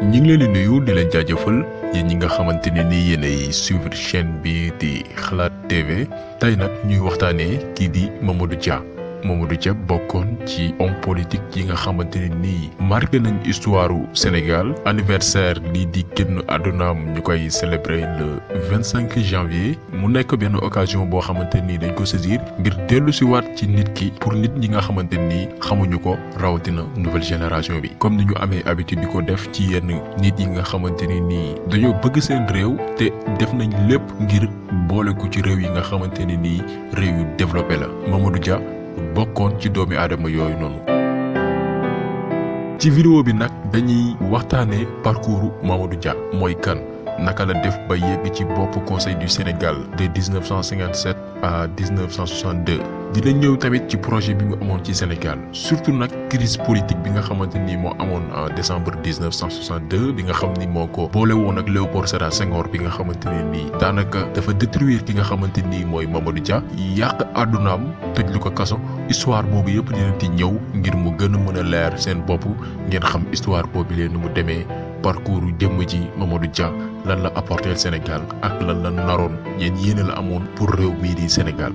ñi ngi leen di nuyu di leen jaajëfal yéen ñi nga xamante ne ni yéenay suivre chaîne bi di Xalaat TV tey nag ñuy waxtaanee kii di Mamadou Dia bokkoon ci homme politique yi nga xamante ne nii marqué nañ histoire Sénégal anniversaire lii di génn àddunaam ñu koy célébrer le 25 janvier mu nekk benn occasion boo xamante nii dañ ko saisir ngir dellu si waat ci nit ki pour nit ñi nga xamante nii xamuñu ko rawatina nouvelle génération bi comme ni ñu amee habitude di ko def ci yenn nit yi nga xamante ne nii dañoo bëgg seen réew te def nañ lépp ngir boole ko ci réew yi nga xamante ne nii réew yu développé la Mamadou Dia bokkoon ci doomi aadama yooyu noonu. ci vidéo bi nag dañuy waxtaanee parcours Mamadou Dia mooy kan naka la def ba yegg ci bopp conseil du Sénégal de 1957 à 1962 dina ñëw tamit ci projet bi mu amoon ci Sénégal surtout nag crise politique bi nga xamante ni moo amoon en décembre 1962 bi nga xam ni moo ko boole woon ak Léopold Sédar Senghor bi nga xamante ne nii daanaka dafa détruire ki nga xamante ni mooy Mamadou Dia yàq àddunaam tëj lu ko kaso histoire boobu yëpp dina ci ñëw ngir mu gën a mën a leer seen bopp ngeen xam histoire boobu leen nu mu demee parcours jëmm ji Mamadou Dia lan la apporter Sénégal ak lan la naroon yéene la amoon pour réew mii di Sénégal.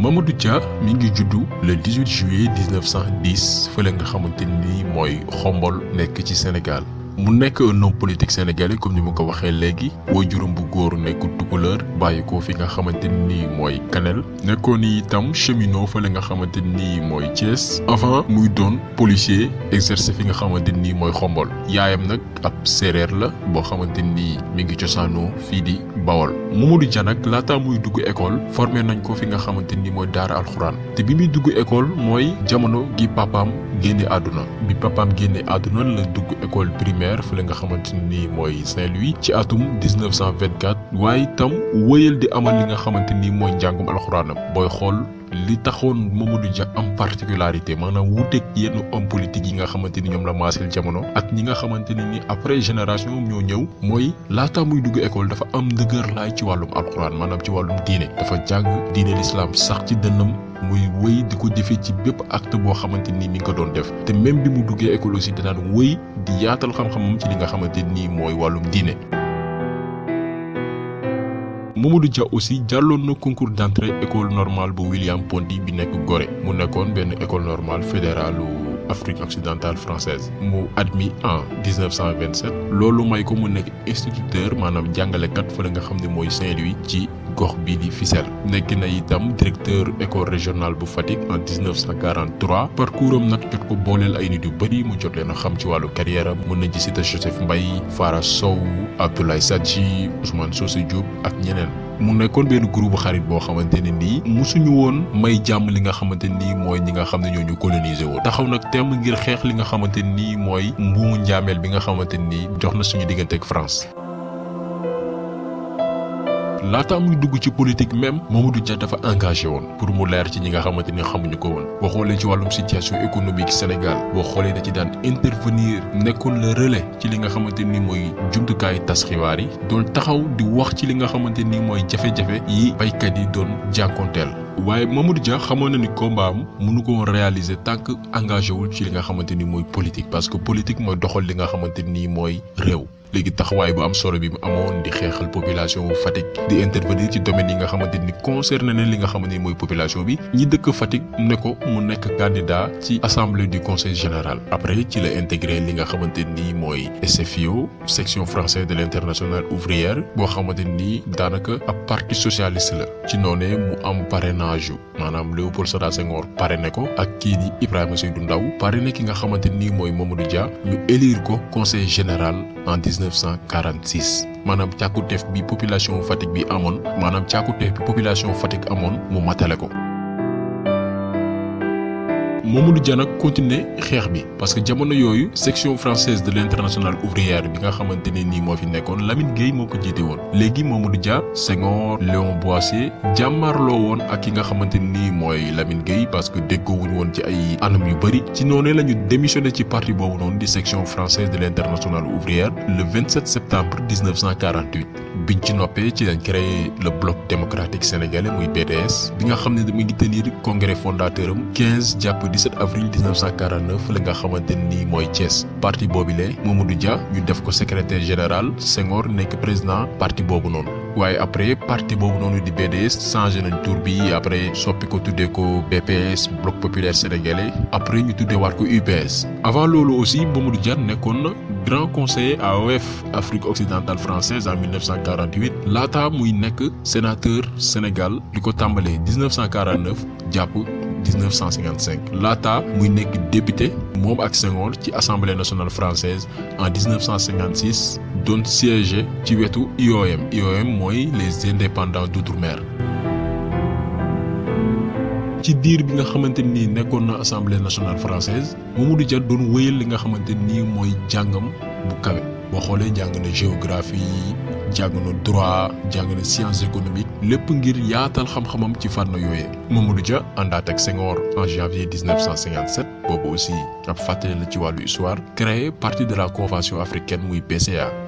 Mamadou Dia mi ngi juddu le 18 juillet 1910 fële nga xamante ni mooy Xombol nekk ci Sénégal. mu nekk un homme politique sénégalais comme ni ma ko waxee léegi waajuram bu góor nekk tukuleur bàyyi ko fi nga xamante ni mooy Kanel nekkoon itam cheminot fële nga xamante ni mooy Thiès avant muy doon policier exercer fi nga xamante ni mooy Xombol yaayam nag ab séeréer la boo xamante ni mi ngi cosaanoo fii di Bawol. Mamadou Dia nag laataa muy dugg école formé nañ ko fi nga xamante ni mooy daara alxuraan te bi muy dugg école mooy jamono gi papaam génne àdduna bi papaam génne àdduna la dugg école primaire fële nga xamante ni mooy Saint-Louis ci atum 1924 waaye itam wëyal di amal li nga xamante ni mooy njàngum alxuraanam booy xool li taxoon Mamadou Dia am particularité maanaam wuuteeg yenn homme politique yi nga xamante ni ñoom la maaseel jamono ak ñi nga xamante ni après génération ñoo ñëw mooy laata muy dugg école dafa am ndëgër laay ci wàllum alxuraan maanaam ci wàllum diine dafa jàng diine l'islam sax ci dënnam muy wëy di ko jëfee ci bépp acte boo xamante ni mi ngi ko doon def te même bi mu duggee école aussi da daan wëy di yaatal xam-xamam ci li nga xamante ni mooy wàllum diine. Mamadou Dia aussi jàlloon na concours d'entrée école normale bu William Ponty bi nekk Gorée mu nekkoon benn école normale fédérale Afrique occidentale française mu admis en 1927 loolu may ko mu nekk instituteur maanaam jàngalekat fa la nga xam ne mooy Saint-Louis ci gox bii di Fissel nekk na itam directeur école régionale bu Fatick en 1943 parcours am nag jot ko booleel ay nit yu bëri mu jot leen a xam ci wàllu carrière am mën na ci citer Joseph Mbaye Fara Sow Abdoulaye Sadji Ousmane Socé Diop ak ñeneen. mu nekkoon benn groupe xarit boo xamante ne nii musuñu woon may jàmm li nga xamante nii mooy ñi nga xam ne ñoo ñu colonisé woon taxaw nag temm ngir xeex li nga xamante nii mooy mbuumu njaameel bi nga xamante nii jox na suñu diggante ak France. laata muy dugg ci politique même Mamadou Dia dafa engagé woon pour mu leer ci ñi nga xamante ni xamuñu ko woon boo xoolee ci wàllum situation économique Sénégal boo xoolee da ci daan intervenir nekkoon le relais ci li nga xamante ni mooy jumtukaayu tas xibaar yi doon taxaw di wax ci li nga xamante ni mooy jafe-jafe yi baykat yi doon jànkonteel waaye Mamadou Dia xamoon na ni combat am mënu ko woon réaliser tant que engagé wul ci li nga xamante ni mooy politique parce que politique mooy doxal li nga xamante ni mooy réew. léegi taxawaay bu am solo bi mu amoon di xeexal population Fatick di intervenir ci domaine yi nga xamante ni concerné na li nga xamante ni mooy population bi ñi dëkk Fatick ne ko mu nekk candidat ci assemblée du conseil général après ci la intégré li nga xamante ni mooy SFIO section française de l'internationale ouvrière boo xamante ni daanaka ab parti socialiste la ci noonee mu am parrainage maanaam Léopold Sédar Senghor parrainé ko ak kii di Ibrahima Seydou Ndaw parrainé ki nga xamante ni mooy Mamadou Dia ñu élire ko conseil général en 1946 maanaam càkkuteef bi population Fatick bi amoon maanaam càkkuteef bi population Fatick amoon mu matale ko. Mamadou Dia nag continuer xeex bi parce que jamono yooyu section française de l'internationale ouvrière bi nga xamante ne nii moo fi nekkoon Lamine Gueye moo ko jiite woon léegi Mamadou Dia Senghor Léon Boissier jàmmarloo woon ak ki nga xamante nii mooy Lamine Gueye parce que déggoowuñu woon ci ay anam yu bëri ci noonu la ñu démissionné ci parti boobu noonu di section française de l'internationale ouvrière le 27 septembre 1948 biñ ci noppee ci lañ créé le bloc démocratique sénégalais muy BDS bi nga xam ne mu ngi tenir congrès fondateur am 15 jàpp 17 avril 1949 la nga xamante ni mooy Thiès. parti boobile Mamadou Dia ñu def ko secrétaire général Senghor nekk président parti boobu noonu waaye après parti boobu noonu di BDS changé nañ tur bi après soppi ko tuddee ko BPS bloc populaire sénégalais après ñu tuddee waat ko UPS. avant loolu aussi Mamadou Dia nekkoon na grand conseiller AOF Afrique occidentale française en 1948 laata muy nekk sénateur Sénégal li ko tàmbalee 1949 jàpp 1955 laata muy nekk député moom ak Senghor ci assemblée nationale française en 1956 doon siéger ci wetu IOM mooy les indépendants d'outre-mer. ci diir bi nga xamante ni nekkoon na assemblée nationale française Mamadou Dia doon wéyal li nga xamante ni mooy jàngam bu kawe boo xoolee jàng na géographie jàng na droit jàng na sciences économiques lépp ngir yaatal xam-xamam ci fànn yooyee. Mamadou Dia àndaat ak Senghor en janvier 1957 boobu aussi ab fàttali la ci wàllu histoire créé parti de la convention africaine muy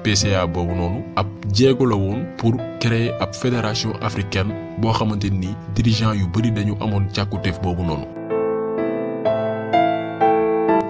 PCA boobu noonu ab jéego la woon pour créer ab fédération africaine boo xamante ni dirigeant yu bëri dañu amoon càkkutéef boobu noonu.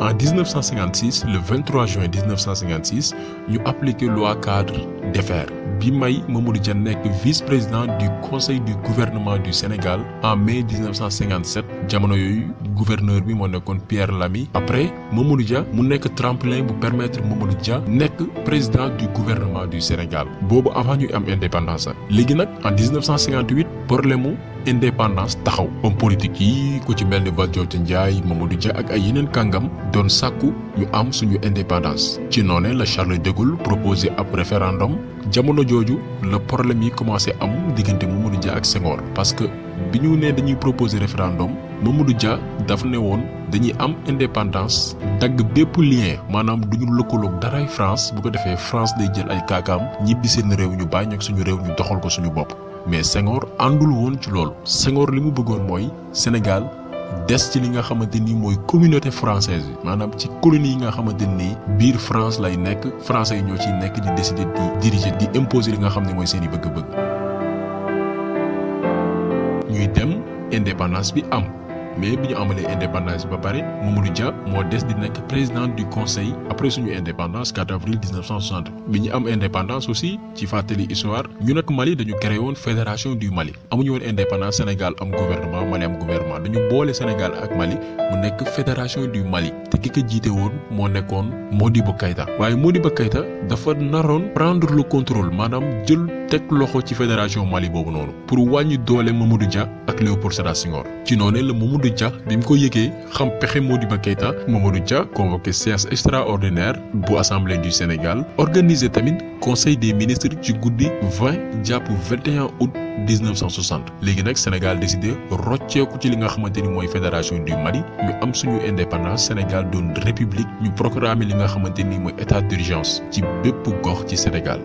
En 1956 le 23 juin 1956 ñu appliqué loi cadre DEFER bi may Mamadou Dia nekk vice-président du conseil du gouvernement du Sénégal en mai 1957 jamono yooyu gouverneur bi moo nekkoon Pierre Lamy. après Mamadou Dia mu nekk tremplin bu permettre Mamadou Dia nekk président du gouvernement du Sénégal boobu avant ñuy am indépendance léegi nag en 1958 problème mu indépendance taxaw homme politique yi ku ci mel ni Valdiodio Ndiaye Mamadou Dia ak ay yeneen kàngam doon sàkku ñu am suñu indépendance ci noonu la Charles de Gaulle proposé ab référendum jamono jooju la problème yi commencé am diggante Mamadou Dia ak Senghor parce que bi ñu nee dañuy proposer référendum Mamadou Dia daf ne woon dañuy am indépendance dagg bépp lien maanaam duñu lëkkaloog daray France bu ko defee France day jël ay kaakaam ñibbi seen réew ñu bàyyi ak suñu réew ñu doxal ko suñu bopp. mais Senghor àndul woon ci loolu Senghor li mu bëggoon mooy Sénégal des ci li nga xamante ni mooy communauté française bi maanaam ci colonie yi nga xamante ni biir France lay nekk français yi ñoo ciy nekk di décider di diriger di imposer li nga xam ne mooy seen i bëgg-bëgg. ñuy dem indépendance bi am mais bi ñu amalee indépendance bi ba pare Mamadou Dia moo des di nekk président du conseil après suñu indépendance 4 avril 1960 bi ñu am indépendance aussi ci fàttali histoire ñu nag Mali dañu créé woon fédération du Mali amuñu woon indépendance Sénégal am gouvernement Mali am gouvernement dañu boole Sénégal ak Mali mu nekk fédération du Mali te ki ko jiite woon moo nekkoon Modibo Keïta waaye Modibo Keïta dafa naroon prendre le contrôle maanaam jël teg loxo ci fédération Mali boobu noonu pour wàññi doole Mamadou Dia ak Léopold Sédar Senghor ci noonu la Mamadou Dia bi mu ko yëgee xam pexe Modibo Keïta Mamadou Dia convoqué séance extraordinaire bu assemblée du Sénégal organisé tamit conseil des ministres ci guddi 20 jàpp 21 août 1960 léegi nag Sénégal décidé rocceeku ci li nga xamante ni mooy fédération du Mali ñu am suñu indépendance Sénégal doon république ñu programmer li nga xamante ni mooy état d'urgence ci bépp gox ci Sénégal.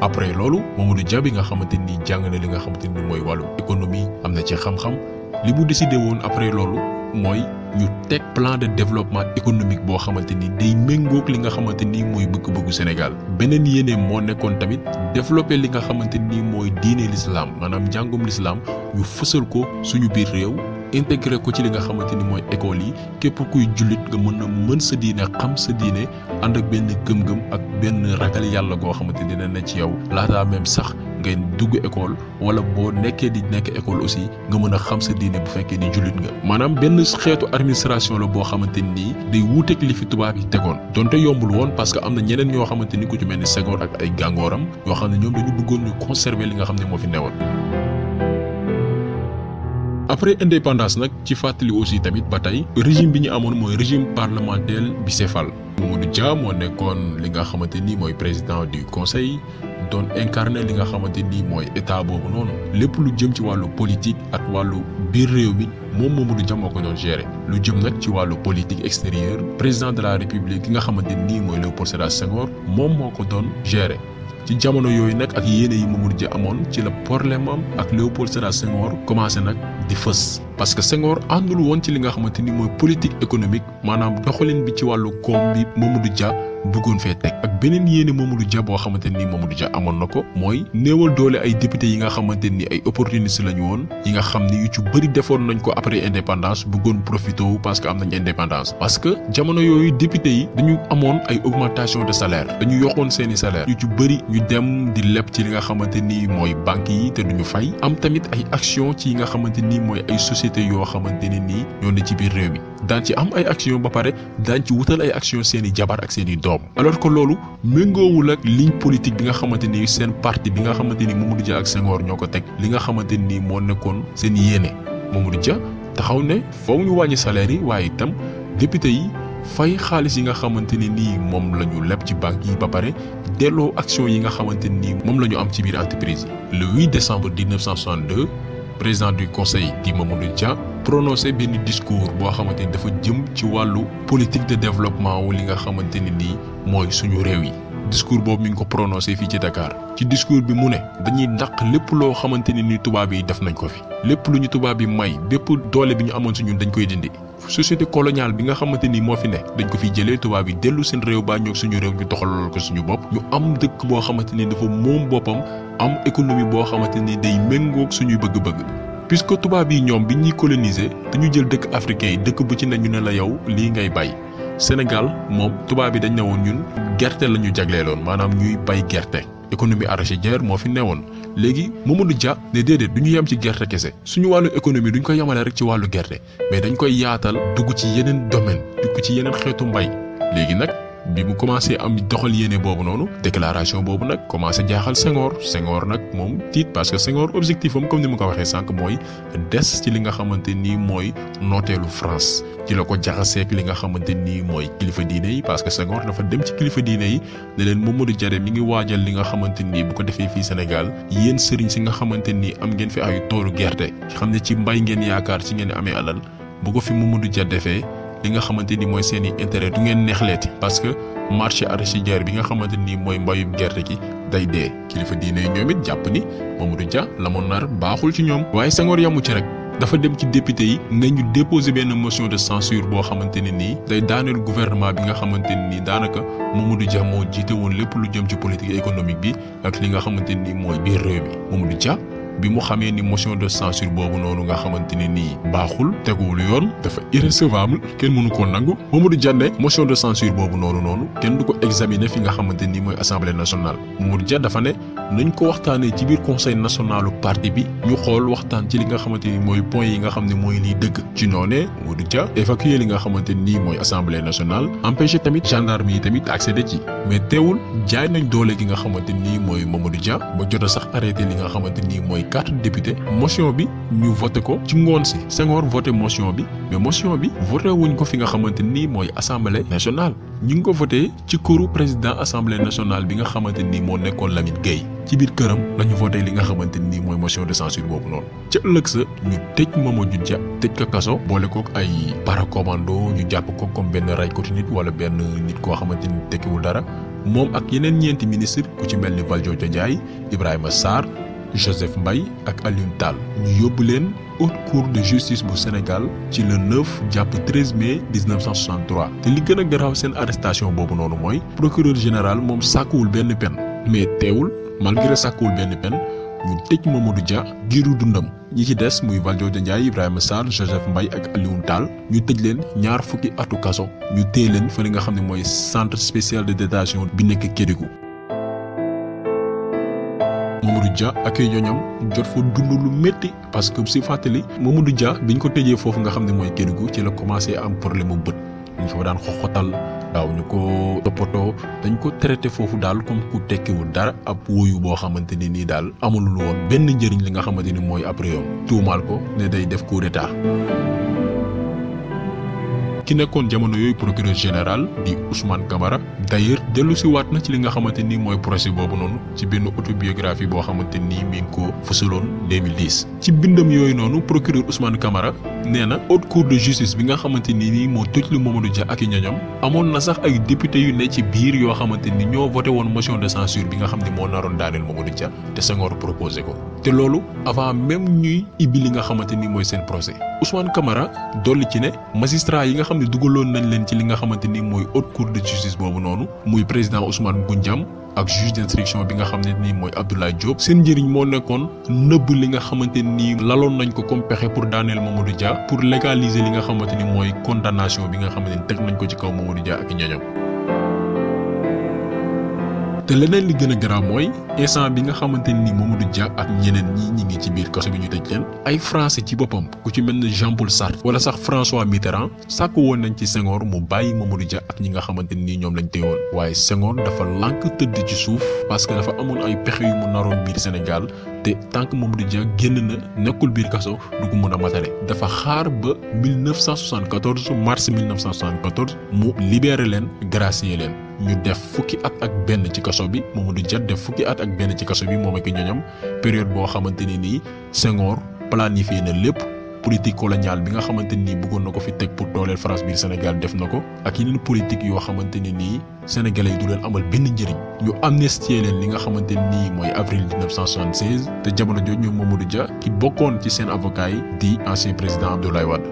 après loolu Mamadou Dia bi nga xamante ni jàng na li nga xamante ni mooy wàllu économie am na ci xam-xam li mu décidé woon après loolu mooy ñu teg plan de développement économique boo xamante ni day méngoog li nga xamante ni mooy bëgg-bëggu Sénégal beneen yéene moo nekkoon tamit développer li nga xamante ni mooy diine l'islam maanaam njàngum l'islam ñu fësal ko suñu biir réew intégré ko ci li nga xamante ni mooy école yi képp kuy jullit nga mën sa diine xam sa diine ànd ak benn gëm-gëm ak benn ragal yàlla goo xamante ni dina ne ci yow laataa même sax ngay dugg école wala boo nekkee di nekk école aussi nga mën a xam sa diine bu fekkee ni jullit nga maanaam benn xeetu administration la boo xamante ni day wuuteeg li fi tubaab yi tegoon donte yombul woon parce que am na ñeneen ñoo xamante ni ku ci mel ni Senghor ak ay gàngooram yoo xam ne ñoom dañu bëggoon ñu conserver li nga xam ne moo fi newoon. après indépendance nag ci fàttali aussi tamit ba tey régime bi ñu amoon mooy régime parlementaire bicéphale Mamadou Dia moo nekkoon li nga xamante ni mooy président du conseil doon incarné li nga xamante ni mooy état boobu noonu lépp lu jëm ci wàllu politique ak wàllu biir réew mi moom Mamadou Dia moo ko doon gérer lu jëm nag ci wàllu politique extérieure président de la république ki nga xamante ni mooy Léopold Sédar Senghor moom moo ko doon gérer. ci jamono yooyu nag ak yéene yi Mamadou Dia amoon ci la problème am ak Léopold Sédar Senghor commencé nag di fës parce que Senghor àndul woon ci li nga xamante ni mooy politique économique maanaam doxalin bi ci wàllu koom bi Mamadou Dia bëggoon fee teg ak beneen yéene Mamadou Dia boo xamante ni Mamadou Dia amoon na ko mooy néewal doole ay député yi nga xamante ni ay opportunistes lañu woon yi nga xam ni yu ci bëri defoon nañ ko après indépendance bëggoon profité wu parce que am nañ indépendance parce que jamono yooyu député yi dañu amoon ay augmentation de salaire dañu yokkoon seeni salaire yu ci bëri ñu dem di leb ci li nga xamante ni mooy banques yi te duñu fay am tamit ay action ci yi nga xamante ni mooy ay sociétés yoo xamante ne nii ñoo ne ci biir réew mi daan ci am ay action ba pare daan ci wutal ay action seeni jabar ak seeni doom alors que loolu méngoowul ak ligne politique bi nga xamante ni seen parti bi nga xamante ni Mamadou Dia ak Senghor ñoo ko teg li nga xamante ni moo nekkoon seen yéene Mamadou Dia taxaw ne faw ñu wàññi salaire yi waaye itam député yi fay xaalis yi nga xamante ne nii moom la ñu leb ci banque yi ba pare delloo action yi nga xamante ni moom la ñu am ci biir entreprise yi. Le 8 décembre 1962 président du conseil di Mamadou Dia prononcé benn discours boo xamante ni dafa jëm ci wàllu politique de développement wu li nga xamante ne nii mooy suñu réew yi. discours boobu mi ngi ko prononcé fii ci Dakar ci discours bi mu ne dañuy dàq lépp loo xamante ni tubaab yi def nañ ko fi lépp lu ñu tubaab yi may bépp doole bi ñu amoon si ñun dañ koy dindi. société coloniale bi nga xamante ni moo fi ne dañ ko fiy jëlee tubaab yi dellu seen réew baa ñoog suñu réew ñu doxalal ko suñu bopp ñu am dëkk boo xamante ni dafa moom boppam am économie boo xamante ni day méngoog suñuy bëgg-bëgg. puisque tubaab yi ñoom bi ñuy coloniser dañu jël dëkk africain yi dëkk bu ci ne ñu ne la yow lii ngay bay Sénégal moom tubaab yi dañ ne woon ñun gerte la ñu jagleeloon maanaam ñuy bay gerte économie arachidière moo fi newoon léegi Mamadou Dia ne déedéet du ñu yem ci gerte kese suñu wàllu économie duñ ko yemale rek ci wàllu gerte mais dañ koy yaatal dugg ci yeneen domaine dugg ci yeneen xeetu mbay léegi nag bi mu commencé am doxal yéene boobu noonu déclaration boobu nag commencé jaaxal Senghor nag moom tiit parce que Senghor objectif am comme ni ma ko waxee sànq mooy des ci li nga xamante ni mooy nooteelu France ci la ko jaxaseek li nga xamante ni mooy kilifa diine yi parce que Senghor dafa dem ci kilifa diine yi ne leen Mamadou Dia mi ngi waajal li nga xamante ni bu ko defee fii Sénégal yéen sëriñ si nga xamante ni am ngeen fi ay toolu gerte xam ne ci mbay ngeen yaakaar ci ngeen amee alal bu ko fi Mamadou Dia defee li nga xamante ni mooy seen i intérêt du ngeen neexleeti parce que marché arachidière bi nga xamante ni mooy mbayum gerte gi day dee kilifa diine yi ñoom it jàpp ni Mamadou Dia la mu nar baaxul ci ñoom. waaye Senghor yamu ci rek dafa dem ci député yi nga ñu déposer benn motion de censure boo xamante ne nii day daaneel gouvernement bi nga xamante ne nii daanaka Mamadou Dia moo jiite woon lépp lu jëm ci politique économique bi ak li nga xamante ni mooy biir réew mi Mamadou Dia. bi mu xamee ni motion de censure boobu noonu nga xamante ne nii baaxul teguwul yoon dafa irrecevable kenn mënu koo nangu Mamadou Dia ne motion de censure boobu noonu kenn du ko examiner fi nga xamante ni mooy assemblée nationale Mamadou Dia dafa ne nañ ko waxtaanee ci biir conseil nationalu parti bi ñu xool waxtaan ci li nga xamante ni mooy point yi nga xam ne mooy liy dëgg ci noonee Mamadou Dia évacuer li nga xamante ni mooy assemblée nationale empêché tamit gendarme yi tamit accéder ci mais teewul jaay nañ doole gi nga xamante ni mooy Mamadou Dia ba jot a sax arrêté li nga xamante ni mooy 4 députés motion bi ñu voté ko ci ngoon si Senghor voté motion bi mais motion bi voté wuñ ko fi nga xamante ni mooy assemblée nationale ñu ngi ko voté ci këru président assemblée nationale bi nga xamante ni moo nekkoon Lamine Gueye ci biir këram lañu voté li nga xamante ni mooy motion de censure boobu noonu ca ëllëg sa ñu tëj Mamadou Dia tëj ko kaso boole kook ay paracommando ñu jàpp ko comme benn raykoti nit wala benn nit koo xamante ni tekkiwul dara moom ak yeneen ñeenti ministre ku ci mel ni Valdiodio Ndiaye Ibrahima Sarr Joseph Mbaye ak Alioune Tall ñu yóbbu leen haute cour de justice bu Sénégal ci le 9 jàpp 13 mai 1963 te li gën a garaaw seen arrestation boobu noonu mooy procureur général moom sàkkuwul benn peine mais teewul malgré sàkkuwul benn peine ñu tëj Mamadou Dia giiru dundam ñi ci des muy Valdiodio Ndiaye Ibrahima Sarr Joseph Mbaye ak Alioune Tall ñu tëj leen ñaar fukki atu kaso ñu téye leen fa li nga xam ne mooy centre spécial de détention bi nekk Kédougou. Mamadou Dia ak ay ñoñam jot fa dund lu métti parce que si fàttali Mamadou Dia biñ ko tëjee foofu nga xam ne mooy Kédougou ci la commencé am problème mu bët ñu fa daan xoxotal daaw ñu ko toppatoo dañ ko traité foofu daal comme ku tekkiwul dara ab woyu boo xamante ni nii daal amulul woon benn njëriñ li nga xamante ni mooy après yoon tuumaal ko ne day def coup d'état. ki nekkoon jamono yooyu procureur général di Ousmane Camara d'ailleurs dellu si waat na ci li nga xamante ni mooy procès boobu noonu ci benn autobiographie boo xamante ni mi ngi ko fësaloon 2010 ci bindam yooyu noonu procureur Ousmane Camara nee na haute cour de justice bi nga xamante ni nii moo tëj lu Mamadou Dia ak i ñoñam amoon na sax ay député yu ne ci biir yoo xamante ni ñoo voté woon motion de censure bi nga xam ne moo naroon daaneel Mamadou Dia te Senghor proposé ko te loolu avant même ñuy ibbi li nga xamante ni mooy seen procès Ousmane Camara dolli ci ne magistrat yi nga xam ne dugaloon nañ leen ci li nga xamante ni mooy haute cour de justice boobu noonu muy président Ousmane Goundiam ak juge d'instruction bi nga xam ne nii mooy Abdoulaye Diop seen njëriñ moo nekkoon nëbb li nga xamante ni laloon nañ ko comme pexe pour daaneel Mamadou Dia pour légaliser li nga xamante ni mooy condamnation bi nga xamante ni teg nañ ko ci kaw Mamadou Dia ak ñoñam. te leneen li gën a garaaw mooy instant bi nga xamante ni Mamadou Dia ak ñeneen ñi ngi ci biir kaso bi ñu tëj leen ay français ci boppam ku ci mel ne Jean-Paul Sartre wala sax François Mitterrand sàkk woon nañ ci Senghor mu bàyyi Mamadou Dia ak ñi nga xamante ni ñoom lañ téewoon waaye Senghor dafa lànk tëdd ci suuf parce que dafa amoon ay pexe yu mu naroon biir Sénégal te tant que Mamadou Dia génn na nekkul biir kaso du ko mën a matale dafa xaar ba 1974 mars 1974 mu libéré leen gracier leen ñu def fukki at ak benn ci kaso bi Mamadou Dia def fukki at ak benn ci kaso bi moom ak ñoñam période boo xamante ni nii Senghor planifié na lépp politique coloniale bi nga xamante ni bëggoon na ko fi teg pour dooleel France biir Sénégal def na ko ak yeneen politique yoo xamante ni nii sénégalais yi du leen amal benn njëriñ ñu amnistier leen li nga xamante ni mooy avril 1976 te jamono jooju ñoom Mamadou Dia ki bokkoon ci seen avocat yi di ancien président Abdoulaye Wade.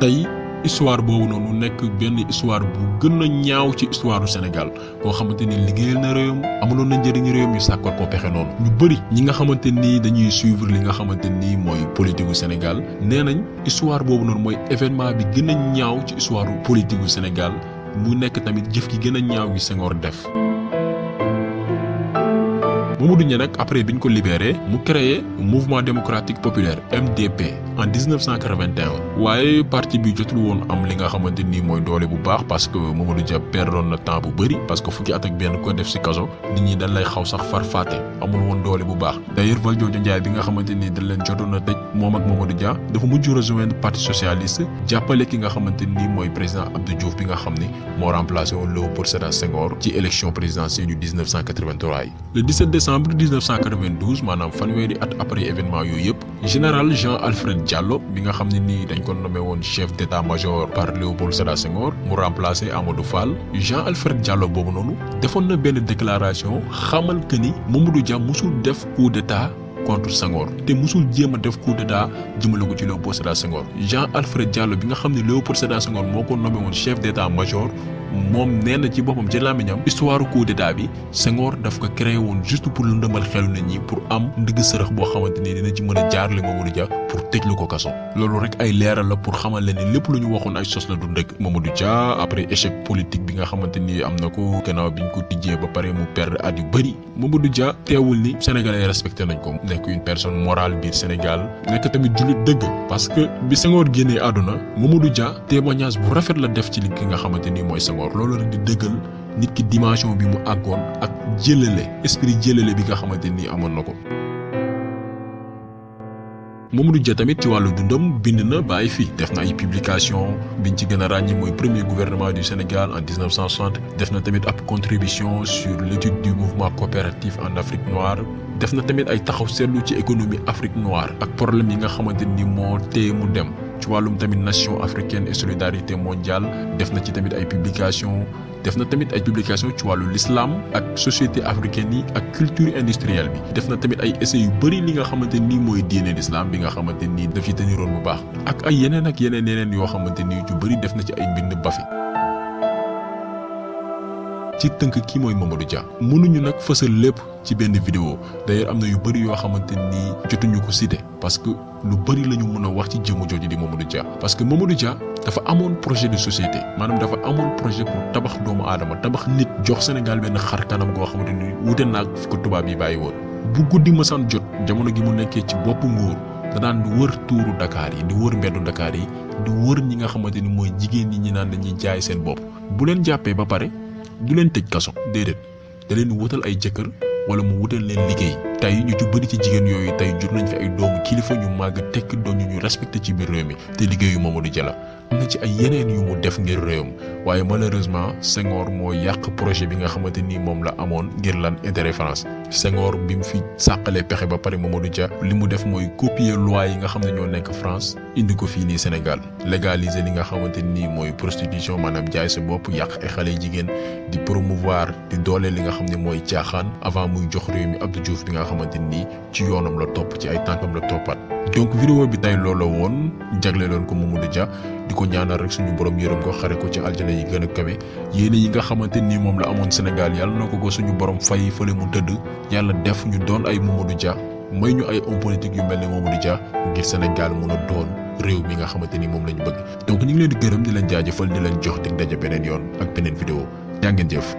tey histoire boobu noonu nekk benn histoire bu gën a ñaaw ci histoire du Sénégal koo xamante ni liggéeyal na réewam amuloon na njëriñ réewam ñu sàkkal ko pexe noonu ñu bëri ñi nga xamante ni dañuy suivre li nga xamante ni mooy politique gu Sénégal nee nañ histoire boobu noonu mooy événement bi gën a ñaaw ci histoire politique gu Sénégal mu nekk tamit jëf gi gën a ñaaw gi Senghor def. Mamadou Dia nag après bi ñu ko libéré mu créé mouvement démocratique populaire MDP en 1981 waaye parti bi jotul woon am li nga xamante ni mooy doole bu baax parce que Mamadou Dia perdoon na temps bu bëri parce que fukki at ak benn ko def ci kaso nit ñi dañ lay xaw sax farfaate amul woon doole bu baax d'ailleurs Valdiodio Ndiaye bi nga xamante ni dañ leen jotoon na tëj moom ak Mamadou Dia dafa mujj rejoindre parti socialiste jàppale ki nga xamante ni mooy président Abdou Diouf bi nga xam ni moo remplacé woon Léopold Sédar Senghor ci élection présidentielle du 1983 yi. Le 17 décembre 1992 maanaam fanweeri at après événement yooyu yëpp général Jean-Alfred Diallo bi nga xam ne nii dañ ko nommé woon chef d'état-major par Léopold Sédar Senghor mu remplacé Amadou Fall Jean-Alfred Diallo boobu noonu defoon na benn déclaration xamal que ni Mamadou Dia musul def coup d'état contre Senghor te musul jéem a def coup d'état jëmale ko ci Léopold Sédar Senghor Jean-Alfred Diallo bi nga xam ne Léopold Sédar Senghor moo ko nommé woon chef d'état-major moom nee na ci boppam ci làmmiñam histoire coup d'état bi Senghor daf ko créé woon juste pour lëndëmal xelu nit ñi pour am ndigg sërëx boo xamante ni dina ci mën a jaarale Mamadou Dia pour tëj lu ko kaso loolu rek ay leeral la pour xamal leen ni lépp lu ñu waxoon ay sos la du dëgg Mamadou Dia après échec politique bi nga xamante ni am na ko gannaaw bi ñu ko tijjee ba pare mu perdre at yu bëri Mamadou Dia teewul ni sénégalais respecté nañ ko nekk une personne morale biir Sénégal nekk tamit jullit dëgg parce que bi Senghor génnee àdduna Mamadou Dia témoignage bu rafet la def ci li ki nga xamante ni mooy Senghor loolu rek di dëggal nit ki dimension bi mu àggoon ak jëlale esprit jëlale bi nga xamante ni amoon na ko. Mamadou Dia tamit ci wàllu dundam bind na ba ay fii def na ay publication biñ ci gën a ràññi mooy premier gouvernement du Sénégal en 1960 def na tamit ab contribution sur l'étude du mouvement coopératif en Afrique noire def na tamit ay taxaw seetlu ci économie Afrique noire ak problème yi nga xamante ni moo téye mu dem ci wàllum tamit nation africaine et solidarité mondiale def na ci tamit ay publication def na tamit ay publication ci wàllu l'islam ak société africaine yi ak culture industrielle bi def na tamit ay essais yu bëri li nga xamante ni mooy diine l'islam bi nga xamante ni daf ci teniroon bu baax ak ay yeneen ak yeneen yoo xamante ni yu bëri def na ci ay mbind bafi ci tënk kii mooy Mamadou Dia mënuñu nag fësal lépp ci benn vidéo d'ailleurs am na yu bëri yoo xamante ni jotuñu ko cité parce que lu bëri la ñu mën a wax ci jëmm jooju di Mamadou Dia parce que Mamadou Dia dafa amoon projet de société maanaam dafa amoon projet pour tabax doomu aadama tabax nit jox Sénégal benn xar kanam goo xamante ni wute naag fi ko tubaab yi bàyyi woon bu guddi mësaan jot jamono gi mu nekkee ci boppu nguur da daan di wër tuuru Dakar yi di wër mbeddu Dakar yi di wër ñi nga xamante ni mooy jigéen ñi naan dañuy jaay seen bopp bu leen jàppee ba pare du leen tëj kaso déedéet da leen wutal ay jëkkër wala mu wutal leen liggéey tey ñu ci bëri ci jigéen yooyu tey jur nañ fi ay doomu kilifa ñu màgg tekk doon ñu respecté ci biir réew mi te liggéeyu Mamadou Dia la am na ci ay yeneen yu mu def ngir réewam waaye malheureusement Senghor moo yàq projet bi nga xamante ni moom la amoon ngir lan intérêt France Senghor bi mu fi sàqalee pexe ba pare Mamadou Dia li mu def mooy copier loi yi nga xam ne ñoo nekk France indi ko fii nii Sénégal légaliser li nga xamante ni mooy prostitution maanaam jaay sa bopp yàq ay xale jigéen di promouvoir di doole li nga xam ne mooy caaxaan avant muy jox réew mi Abdou Diouf bi nga xamante ni ci yoonam la topp ci ay tànkam la toppaat donc vidéo bi tay loolu la woon jagleeloon ko Mamadou Dia di ko ñaanal rek suñu borom yërëm ko xare ko ci aljana yi gën a kawe yéene yi nga xamante ni moom la amoon Sénégal yàlla na ko suñu borom fay fële mu tëdd yàlla def ñu doon ay Mamadou Dia may ñu ay homme politique yu mel ne Mamadou Dia ngir Sénégal mën a doon réew mi nga xamante ni moom lañu bëgg donc ñu ngi leen di gërëm di leen jaajëfal di leen jox dig daje beneen yoon ak beneen vidéo jaa ngeen jëf